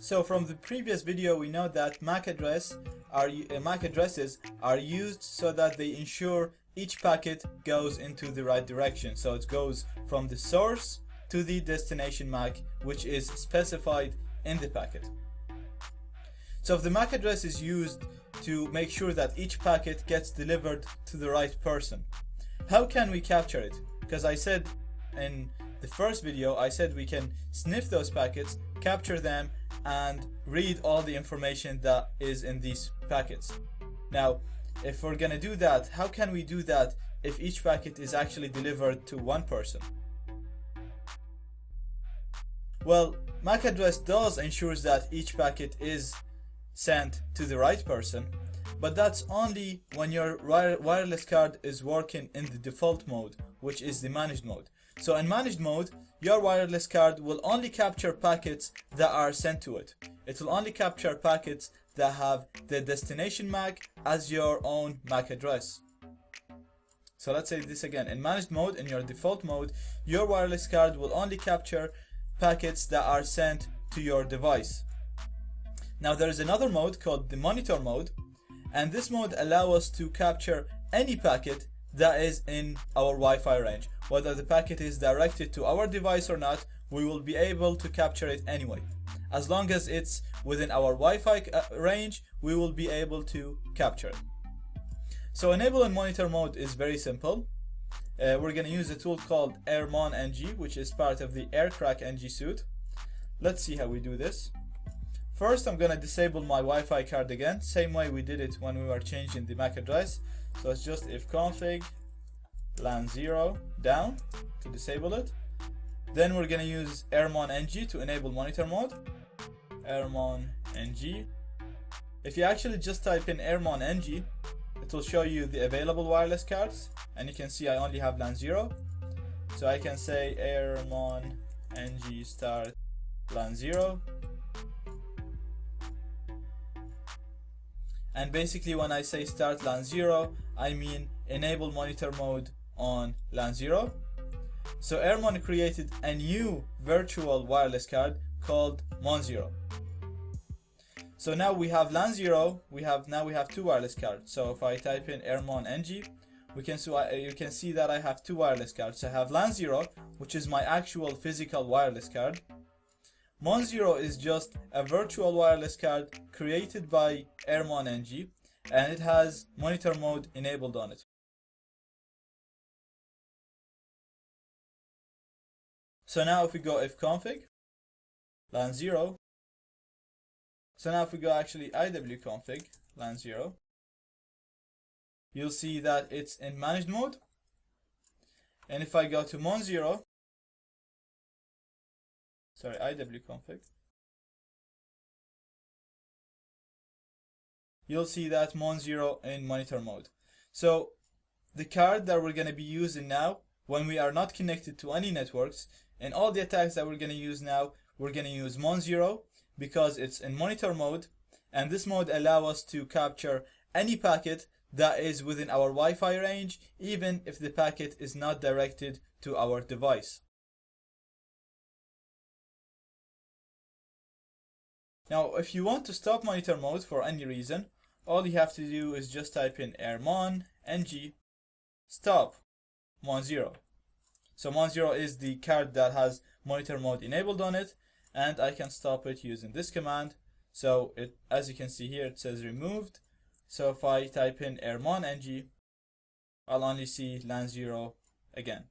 So from the previous video, we know that MAC addresses are used so that they ensure each packet goes into the right direction. So it goes from the source to the destination MAC, which is specified in the packet. So if the MAC address is used to make sure that each packet gets delivered to the right person, how can we capture it? Because I said in the first video, I said we can sniff those packets, capture them, and read all the information that is in these packets. Now, if we're gonna do that, how can we do that if each packet is actually delivered to one person? Well, MAC address does ensures that each packet is sent to the right person, but that's only when your wireless card is working in the default mode, which is the managed mode. So in managed mode, your wireless card will only capture packets that are sent to it. It will only capture packets that have the destination MAC as your own MAC address. So let's say this again. In managed mode, in your default mode, your wireless card will only capture packets that are sent to your device. Now there is another mode called the monitor mode, and this mode allows us to capture any packet that is in our Wi-Fi range. Whether the packet is directed to our device or not, we will be able to capture it anyway. As long as it's within our Wi-Fi range, we will be able to capture it. So enable in monitor mode is very simple. We're going to use a tool called AirmonNG, which is part of the AirCrack NG suite. Let's see how we do this. First, I'm going to disable my Wi-Fi card again, same way we did it when we were changing the MAC address. So it's just if config LAN 0 down to disable it. Then we're going to use AirmonNG to enable monitor mode. AirmonNG. If you actually just type in AirmonNG, it will show you the available wireless cards, and you can see I only have LAN 0. So I can say AirmonNG start LAN 0. And basically when I say start LAN 0, I mean enable monitor mode on LAN 0. So Airmon created a new virtual wireless card called Mon0. So now we have LAN 0, we have two wireless cards. So if I type in AirmonNG, you can see that I have two wireless cards. I have LAN 0, which is my actual physical wireless card. Mon0 is just a virtual wireless card created by AirmonNG, and it has monitor mode enabled on it. So now if we go ifconfig LAN 0, so now if we go actually iwconfig LAN 0, you'll see that it's in managed mode. And if I go to iwconfig, you'll see that Mon0 in monitor mode. So the card that we're going to be using now when we are not connected to any networks, and all the attacks that we're going to use now, we're going to use Mon0 because it's in monitor mode, and this mode allows us to capture any packet that is within our Wi-Fi range, even if the packet is not directed to our device. Now, if you want to stop monitor mode for any reason, all you have to do is just type in AirmonNG stop Mon0. So Mon0 is the card that has monitor mode enabled on it, and I can stop it using this command. So as you can see here, it says removed. So if I type in AirmonNG, I'll only see LAN 0 again.